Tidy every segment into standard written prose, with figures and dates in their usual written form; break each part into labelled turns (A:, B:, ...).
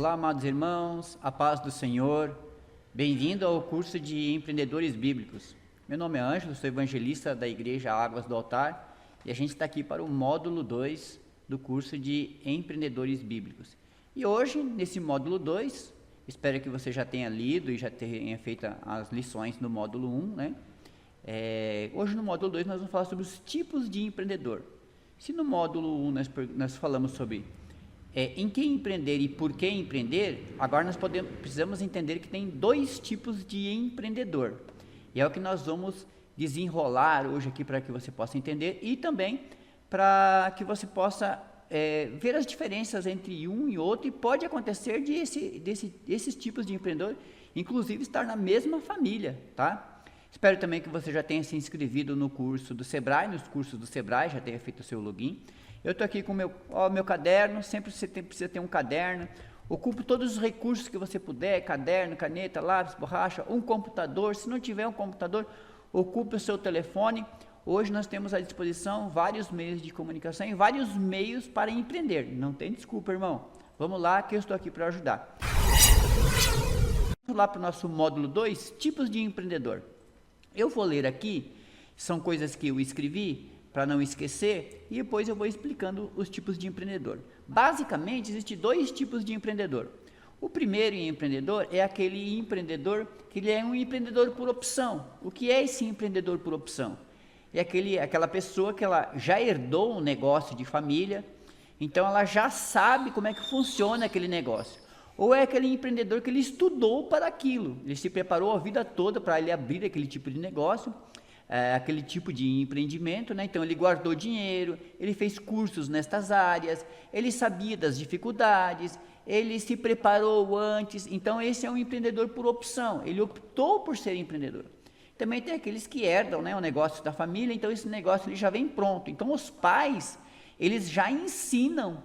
A: Olá, amados irmãos, a paz do Senhor. Bem-vindo ao curso de Empreendedores Bíblicos. Meu nome é Ângelo, sou evangelista da Igreja Águas do Altar e a gente está aqui para o módulo 2 do curso de Empreendedores Bíblicos. E hoje, nesse módulo 2, espero que você já tenha lido e já tenha feito as lições no módulo 1, né? Hoje no módulo 2 nós vamos falar sobre os tipos de empreendedor. Se no módulo 1 nós falamos sobre em que empreender e por que empreender, agora nós precisamos entender que tem dois tipos de empreendedor. E é o que nós vamos desenrolar hoje aqui para que você possa entender e também para que você possa ver as diferenças entre um e outro, e pode acontecer desses tipos de empreendedor, inclusive estar na mesma família, tá? Espero também que você já tenha se inscrevido no curso do Sebrae, nos cursos do Sebrae, já tenha feito o seu login. Eu estou aqui com o meu caderno, sempre você precisa ter um caderno. Ocupe todos os recursos que você puder, caderno, caneta, lápis, borracha, um computador. Se não tiver um computador, ocupe o seu telefone. Hoje nós temos à disposição vários meios de comunicação e vários meios para empreender. Não tem desculpa, irmão. Vamos lá que eu estou aqui para ajudar. Vamos lá para o nosso módulo 2, tipos de empreendedor. Eu vou ler aqui, são coisas que eu escrevi para não esquecer, e depois eu vou explicando os tipos de empreendedor. Basicamente, existem dois tipos de empreendedor. O primeiro empreendedor é aquele empreendedor que ele é um empreendedor por opção. O que é esse empreendedor por opção? É aquela pessoa que ela já herdou um negócio de família, então ela já sabe como é que funciona aquele negócio. Ou é aquele empreendedor que ele estudou para aquilo, ele se preparou a vida toda para ele abrir aquele tipo de negócio, aquele tipo de empreendimento, né? Então ele guardou dinheiro, ele fez cursos nestas áreas, ele sabia das dificuldades, ele se preparou antes. Então esse é um empreendedor por opção, ele optou por ser empreendedor. Também tem aqueles que herdam, né, o negócio da família, então esse negócio ele já vem pronto. Então os pais, eles já ensinam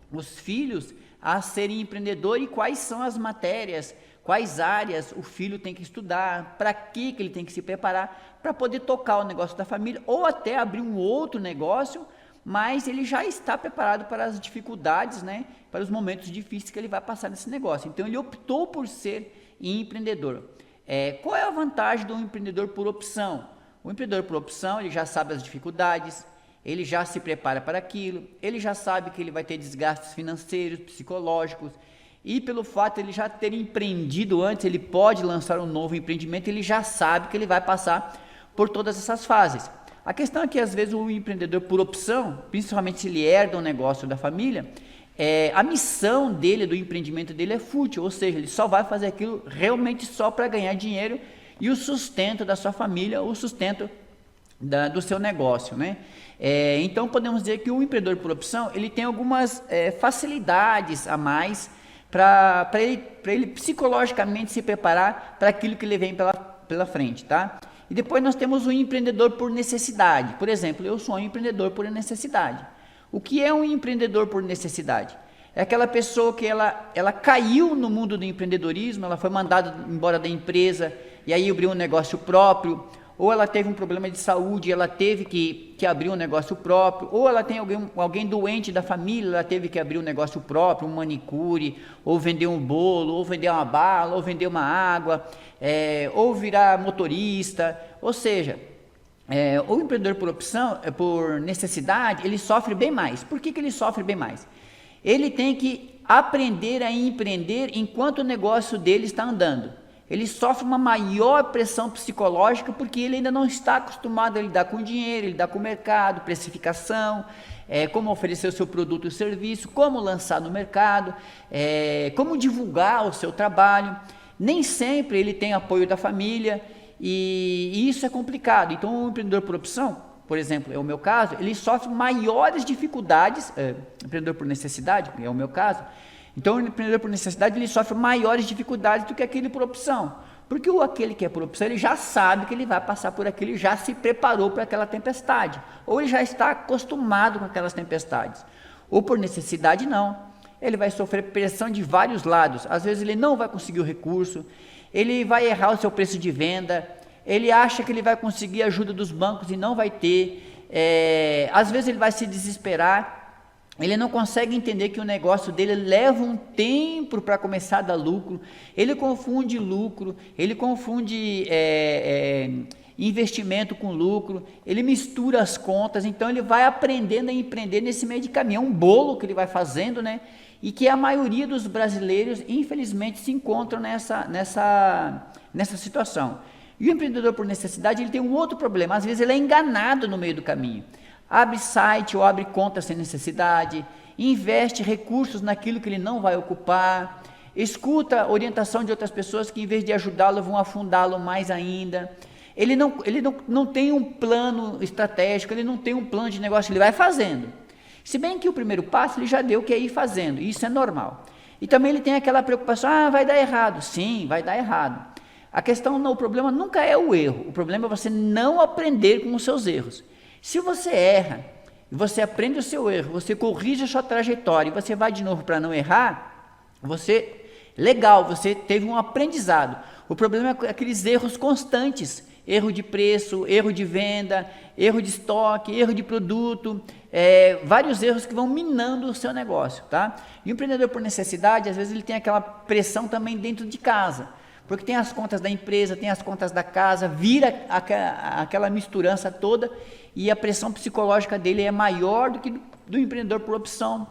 A: os filhos a serem empreendedores e quais são as matérias, quais áreas o filho tem que estudar, para que ele tem que se preparar para poder tocar o negócio da família ou até abrir um outro negócio, mas ele já está preparado para as dificuldades, né, para os momentos difíceis que ele vai passar nesse negócio. Então ele optou por ser empreendedor. Qual é a vantagem do empreendedor por opção? O empreendedor por opção, ele já sabe as dificuldades, ele já se prepara para aquilo, ele já sabe que ele vai ter desgastes financeiros, psicológicos, e pelo fato de ele já ter empreendido antes, ele pode lançar um novo empreendimento, ele já sabe que ele vai passar por todas essas fases. A questão é que às vezes o empreendedor por opção, principalmente se ele herda um negócio da família, a missão dele, do empreendimento dele é fútil, ou seja, ele só vai fazer aquilo realmente só para ganhar dinheiro e o sustento da sua família, o sustento do seu negócio, né? Então podemos dizer que o empreendedor por opção, ele tem algumas facilidades a mais para ele psicologicamente se preparar para aquilo que ele vem pela frente, tá? E depois nós temos o empreendedor por necessidade. Por exemplo, eu sou um empreendedor por necessidade. O que é um empreendedor por necessidade? É aquela pessoa que ela caiu no mundo do empreendedorismo, ela foi mandada embora da empresa e aí abriu um negócio próprio, ou ela teve um problema de saúde, ela teve que abrir um negócio próprio, ou ela tem alguém doente da família, ela teve que abrir um negócio próprio, um manicure, ou vender um bolo, ou vender uma bala, ou vender uma água, ou virar motorista. Ou seja, o empreendedor por opção, por necessidade, ele sofre bem mais. Por que ele sofre bem mais? Ele tem que aprender a empreender enquanto o negócio dele está andando. Ele sofre uma maior pressão psicológica porque ele ainda não está acostumado a lidar com dinheiro, lidar com o mercado, precificação, como oferecer o seu produto e serviço, como lançar no mercado, como divulgar o seu trabalho. Nem sempre ele tem apoio da família e isso é complicado. Então o empreendedor por opção, por exemplo, é o meu caso, ele sofre maiores dificuldades, empreendedor por necessidade, é o meu caso. Então o empreendedor por necessidade, ele sofre maiores dificuldades do que aquele por opção, porque aquele que é por opção, ele já sabe que ele vai passar por aquilo, ele já se preparou para aquela tempestade, ou ele já está acostumado com aquelas tempestades. Ou por necessidade não, ele vai sofrer pressão de vários lados, às vezes ele não vai conseguir o recurso, ele vai errar o seu preço de venda, ele acha que ele vai conseguir a ajuda dos bancos e não vai ter, às vezes ele vai se desesperar, ele não consegue entender que o negócio dele leva um tempo para começar a dar lucro, ele confunde lucro, ele confunde investimento com lucro, ele mistura as contas, então ele vai aprendendo a empreender nesse meio de caminho, é um bolo que ele vai fazendo, né? E que a maioria dos brasileiros, infelizmente, se encontram nessa situação. E o empreendedor por necessidade, ele tem um outro problema, às vezes ele é enganado no meio do caminho, abre site ou abre conta sem necessidade, investe recursos naquilo que ele não vai ocupar, escuta a orientação de outras pessoas que em vez de ajudá-lo vão afundá-lo mais ainda, ele não tem um plano estratégico, ele não tem um plano de negócio, ele vai fazendo. Se bem que o primeiro passo ele já deu, que é ir fazendo, isso é normal. E também ele tem aquela preocupação, vai dar errado. Sim, vai dar errado. A questão, o problema nunca é o erro, o problema é você não aprender com os seus erros. Se você erra, e você aprende o seu erro, você corrige a sua trajetória, e você vai de novo para não errar, legal, você teve um aprendizado. O problema é aqueles erros constantes, erro de preço, erro de venda, erro de estoque, erro de produto, vários erros que vão minando o seu negócio, tá? E o empreendedor por necessidade, às vezes ele tem aquela pressão também dentro de casa, porque tem as contas da empresa, tem as contas da casa, vira aquela misturança toda, e a pressão psicológica dele é maior do que do empreendedor por opção.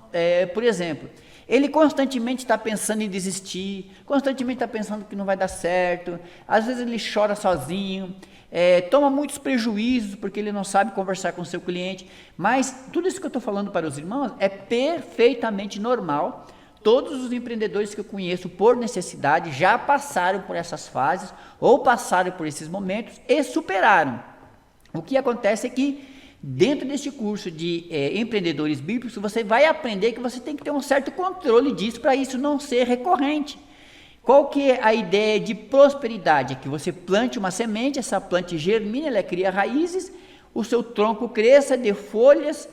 A: Por exemplo, ele constantemente está pensando em desistir, constantemente está pensando que não vai dar certo, às vezes ele chora sozinho, toma muitos prejuízos porque ele não sabe conversar com o seu cliente, mas tudo isso que eu estou falando para os irmãos é perfeitamente normal. Todos os empreendedores que eu conheço por necessidade já passaram por essas fases ou passaram por esses momentos e superaram. O que acontece é que dentro deste curso de empreendedores bíblicos, você vai aprender que você tem que ter um certo controle disso para isso não ser recorrente. Qual que é a ideia de prosperidade? É que você plante uma semente, essa planta germina, ela cria raízes, o seu tronco cresça, dê folhas,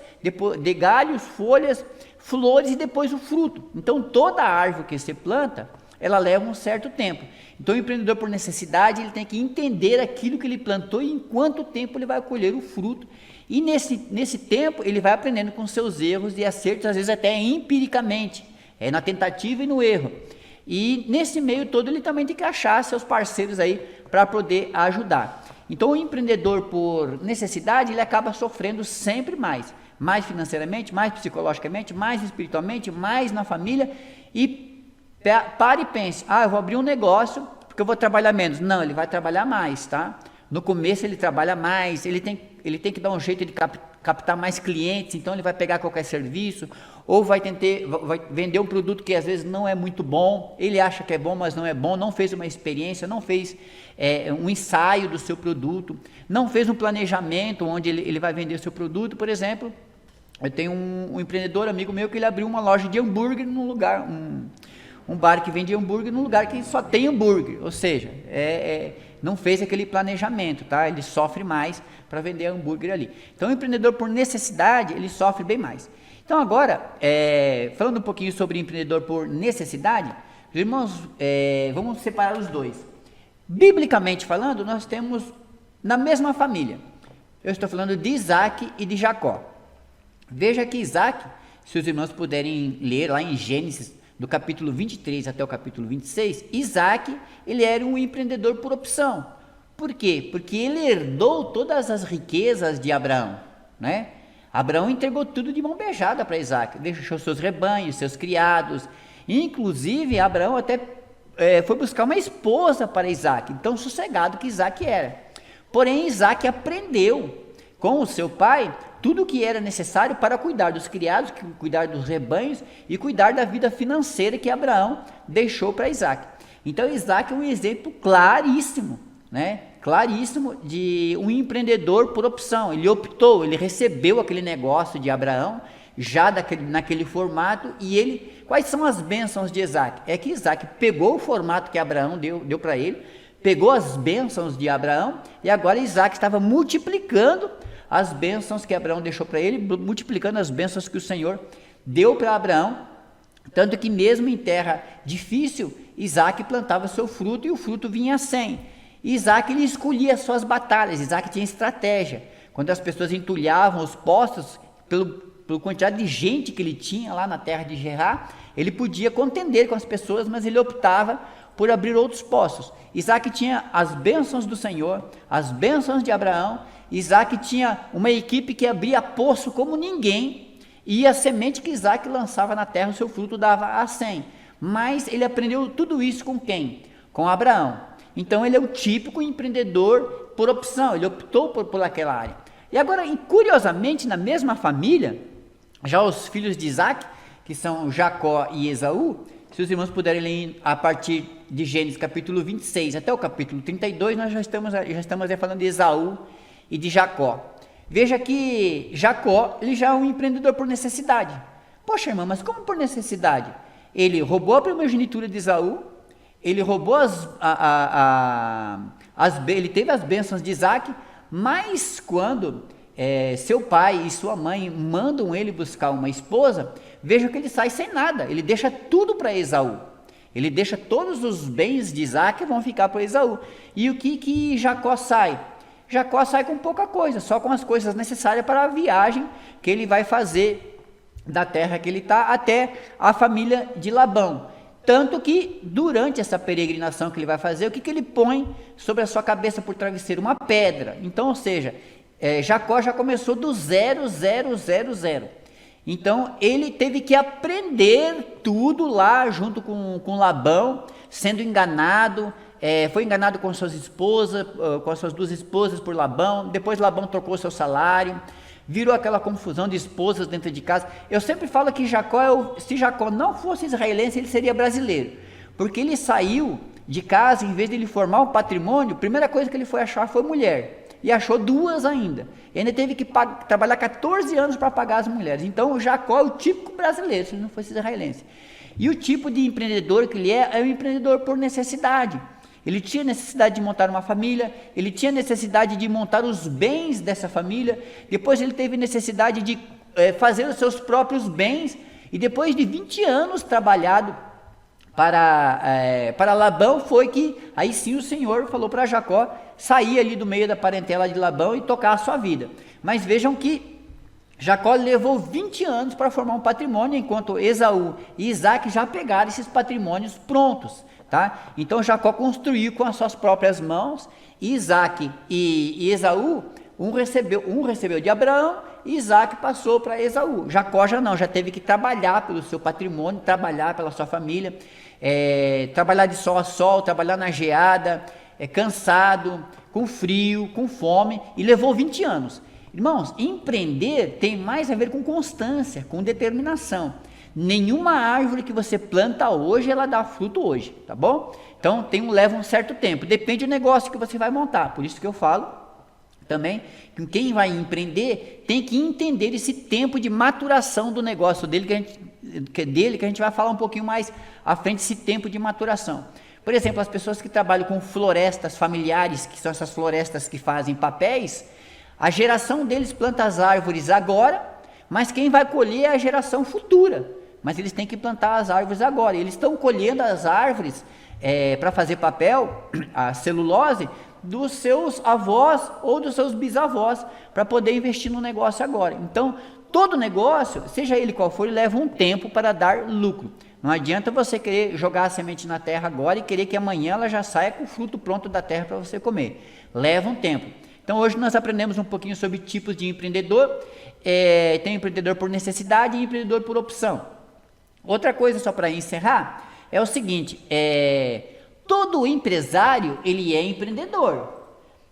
A: dê galhos, folhas, flores e depois o fruto. Então toda árvore que você planta, ela leva um certo tempo. Então o empreendedor por necessidade, ele tem que entender aquilo que ele plantou e em quanto tempo ele vai colher o fruto. E nesse tempo ele vai aprendendo com seus erros e acertos, às vezes até empiricamente, na tentativa e no erro. E nesse meio todo ele também tem que achar seus parceiros aí para poder ajudar. Então o empreendedor por necessidade, ele acaba sofrendo sempre mais financeiramente, mais psicologicamente, mais espiritualmente, mais na família. E pare e pense, eu vou abrir um negócio porque eu vou trabalhar menos. Não, ele vai trabalhar mais, tá? No começo ele trabalha mais, ele tem que dar um jeito de captar mais clientes, então ele vai pegar qualquer serviço, ou vai vender um produto que às vezes não é muito bom, ele acha que é bom, mas não é bom, não fez uma experiência, não fez um ensaio do seu produto, não fez um planejamento onde ele vai vender o seu produto. Por exemplo, eu tenho um empreendedor amigo meu que ele abriu uma loja de hambúrguer num lugar, um bar que vende hambúrguer num lugar que só tem hambúrguer, ou seja, não fez aquele planejamento, tá? Ele sofre mais para vender hambúrguer ali. Então o empreendedor por necessidade, ele sofre bem mais. Então agora, falando um pouquinho sobre empreendedor por necessidade, irmãos, vamos separar os dois. Biblicamente falando, nós temos na mesma família, eu estou falando de Isaac e de Jacó. Veja que Isaac, se os irmãos puderem ler lá em Gênesis, do capítulo 23 até o capítulo 26, Isaac, ele era um empreendedor por opção. Por quê? Porque ele herdou todas as riquezas de Abraão, né? Abraão entregou tudo de mão beijada para Isaac, deixou seus rebanhos, seus criados, inclusive Abraão até foi buscar uma esposa para Isaac, então sossegado que Isaac era. Porém, Isaac aprendeu com o seu pai tudo o que era necessário para cuidar dos criados, cuidar dos rebanhos e cuidar da vida financeira que Abraão deixou para Isaac. Então Isaac é um exemplo claríssimo, né? Claríssimo de um empreendedor por opção. Ele optou, ele recebeu aquele negócio de Abraão já naquele formato. E quais são as bênçãos de Isaac? É que Isaac pegou o formato que Abraão deu para ele, pegou as bênçãos de Abraão, e agora Isaac estava multiplicando as bênçãos que Abraão deixou para ele, multiplicando as bênçãos que o Senhor deu para Abraão, tanto que mesmo em terra difícil, Isaac plantava seu fruto e o fruto vinha 100. Isaac, ele escolhia as suas batalhas, Isaac tinha estratégia. Quando as pessoas entulhavam os postos, pela quantidade de gente que ele tinha lá na terra de Gerar, ele podia contender com as pessoas, mas ele optava por abrir outros poços. Isaac tinha as bênçãos do Senhor, as bênçãos de Abraão. Isaac tinha uma equipe que abria poço como ninguém, e a semente que Isaac lançava na terra, o seu fruto dava a 100. Mas ele aprendeu tudo isso com quem? Com Abraão. Então ele é o típico empreendedor por opção, ele optou por aquela área. E agora, curiosamente, na mesma família, já os filhos de Isaac, que são Jacó e Esaú, se os irmãos puderem ler a partir de Gênesis capítulo 26 até o capítulo 32, nós já estamos falando de Esaú e de Jacó. Veja que Jacó, ele já é um empreendedor por necessidade. Poxa, irmã, mas como por necessidade? Ele roubou a primogenitura de Esaú, ele roubou ele teve as bênçãos de Isaac, mas quando seu pai e sua mãe mandam ele buscar uma esposa, veja que ele sai sem nada, ele deixa tudo para Esaú. Ele deixa todos os bens de Isaac vão ficar para Esaú. E o que Jacó sai? Jacó sai com pouca coisa, só com as coisas necessárias para a viagem que ele vai fazer da terra que ele está até a família de Labão. Tanto que durante essa peregrinação que ele vai fazer, o que ele põe sobre a sua cabeça por travesseiro? Uma pedra. Então, ou seja, Jacó já começou do 0, 0, 0, 0. Então ele teve que aprender tudo lá junto com Labão, sendo enganado. Foi enganado com suas esposas, com as suas 2 esposas por Labão. Depois Labão trocou seu salário, virou aquela confusão de esposas dentro de casa. Eu sempre falo que se Jacó não fosse israelense, ele seria brasileiro, porque ele saiu de casa, em vez de ele formar um patrimônio, a primeira coisa que ele foi achar foi mulher, e achou 2 ainda. E ainda teve que trabalhar 14 anos para pagar as mulheres. Então o Jacó é o típico brasileiro, se ele não fosse israelense. E o tipo de empreendedor que ele é um empreendedor por necessidade. Ele tinha necessidade de montar uma família, ele tinha necessidade de montar os bens dessa família, depois ele teve necessidade de fazer os seus próprios bens, e depois de 20 anos trabalhado para Labão, foi que aí sim o Senhor falou para Jacó sair ali do meio da parentela de Labão e tocar a sua vida. Mas vejam que Jacó levou 20 anos para formar um patrimônio, enquanto Esaú e Isaac já pegaram esses patrimônios prontos. Tá? Então Jacó construiu com as suas próprias mãos, e Isaac e Esaú, um recebeu de Abraão, e Isaac passou para Esaú. Jacó já não, já teve que trabalhar pelo seu patrimônio, trabalhar pela sua família, trabalhar de sol a sol, trabalhar na geada, cansado, com frio, com fome, e levou 20 anos. Irmãos, empreender tem mais a ver com constância, com determinação. Nenhuma árvore que você planta hoje, ela dá fruto hoje, tá bom? Então, leva um certo tempo, depende do negócio que você vai montar. Por isso que eu falo também que quem vai empreender tem que entender esse tempo de maturação do negócio dele, que a gente vai falar um pouquinho mais à frente, esse tempo de maturação. Por exemplo, as pessoas que trabalham com florestas familiares, que são essas florestas que fazem papéis, a geração deles planta as árvores agora, mas quem vai colher é a geração futura. Mas eles têm que plantar as árvores agora. Eles estão colhendo as árvores para fazer papel, a celulose, dos seus avós ou dos seus bisavós, para poder investir no negócio agora. Então, todo negócio, seja ele qual for, leva um tempo para dar lucro. Não adianta você querer jogar a semente na terra agora e querer que amanhã ela já saia com o fruto pronto da terra para você comer. Leva um tempo. Então, hoje nós aprendemos um pouquinho sobre tipos de empreendedor. Tem empreendedor por necessidade e empreendedor por opção. Outra coisa, só para encerrar, é o seguinte, todo empresário, ele é empreendedor,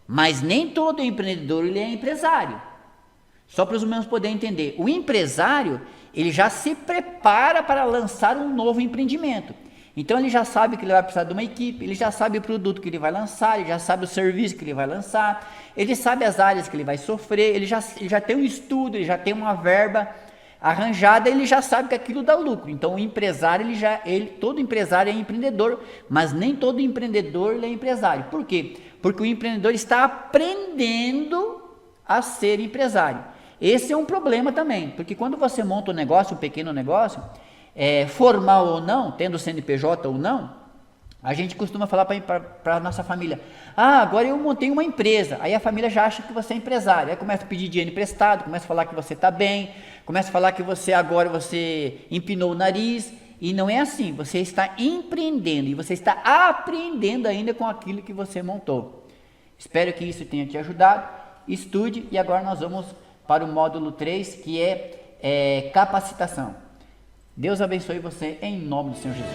A: mas nem todo empreendedor, ele é empresário. Só para os irmãos poderem entender, o empresário, ele já se prepara para lançar um novo empreendimento. Então ele já sabe que ele vai precisar de uma equipe, ele já sabe o produto que ele vai lançar, ele já sabe o serviço que ele vai lançar, ele sabe as áreas que ele vai sofrer, ele já tem um estudo, ele já tem uma verba arranjada, ele já sabe que aquilo dá lucro. Então o empresário, todo empresário é empreendedor, mas nem todo empreendedor ele é empresário. Por quê? Porque o empreendedor está aprendendo a ser empresário. Esse é um problema também, porque quando você monta um negócio, um pequeno negócio, formal ou não, tendo CNPJ ou não, A gente costuma falar para a nossa família: ah, agora eu montei uma empresa. Aí a família já acha que você é empresário. Aí começa a pedir dinheiro emprestado, começa a falar que você está bem, começa a falar que você empinou o nariz. E não é assim. Você está empreendendo e você está aprendendo ainda com aquilo que você montou. Espero que isso tenha te ajudado. Estude, e agora nós vamos para o módulo 3, que é capacitação. Deus abençoe você em nome do Senhor Jesus.